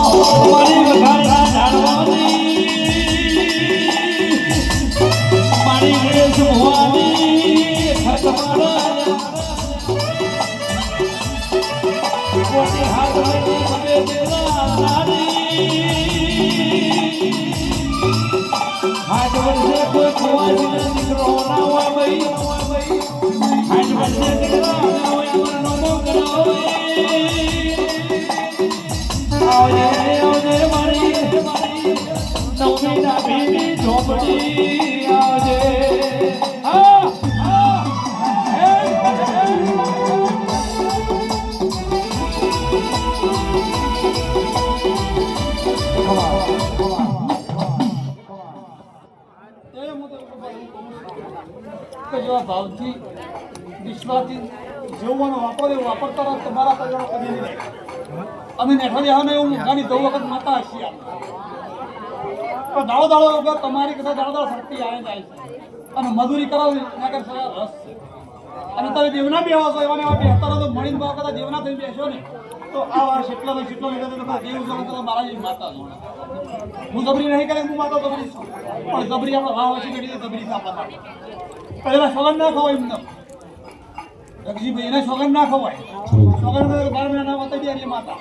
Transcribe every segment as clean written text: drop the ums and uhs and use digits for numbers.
મારી વઘારના ઝાડવાની મારી રેસ ભવાની ખતમાડા કોટી હાથ લઈને તમે દેરા નારી હાથ વર્ષે કોઈ ખોવાજીને દીકરો ના હોય ભાઈ હાથ વર્ષે દીકરા ના હોય અમારો નમો કરો આવજે આવજે મારી નવમી ના ભીની ઝોપડી આવજે ભાવથી વિશ્વાસથી જેવું વાપરો વાપરતા રહો તમારા પગલો કદી નહીં અમે નેઠા ને એવું ઘણી દો વખત માતા હશી પણ દાડો દાડો વગર તમારી કદાચ દાડો દાડો શક્તિ આવે જાય છે અને મજૂરી કરાવી ના કર રસ છે અને તમે દેવના બી આવો છો એવા એવા બેહતા રહો તો મળીને ભાવ કદાચ દેવના થઈ બેસો ને તો આ વાર કેટલા નહીં દેવ જો મારા જેવી માતા હું જબરી નહીં કરે હું માતા જબરી છું પણ જબરી આપણે ભાવ હશે કેટલી જબરી આપવા પહેલા સોગન ના ખવાય એમને રક્ષીભાઈ એને સોગન ના ખવાય સોગન 12 મહિના ના બતાવી દે માતા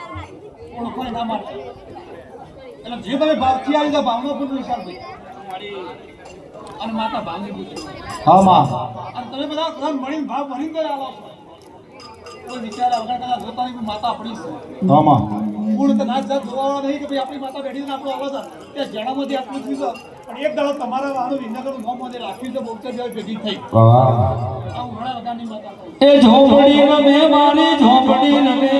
ઓળખો ના માટે એટલે જે તમે ભાવથી આવી જાય ભાવનો પણ વિચાર ભાઈ અને માતા ભાવની પૂછો હા માં અને તમે બધા મળીને ભાવ ભરીને જ આવો છો કોઈ વિચાર વગર કદાચ પોતાની માતા આપણી છે હા માં પૂર્ણ તો ના જ જોવા નહીં કે ભાઈ આપણી માતા બેઠી આપણો અવાજ તે જણામાંથી આટલું જ કીધું પણ એક દાડો તમારા વાહનો વિનગરનું નામ મને રાખ્યું છે બહુ જ ભેગી થઈ એ ઝોપડી રમે મારી ઝોપડી રમે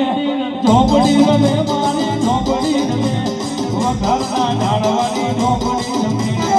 ઝોપડી રમે મારી ઝોપડી રમે વઘારના ઝાડવાની ઝોપડી રમે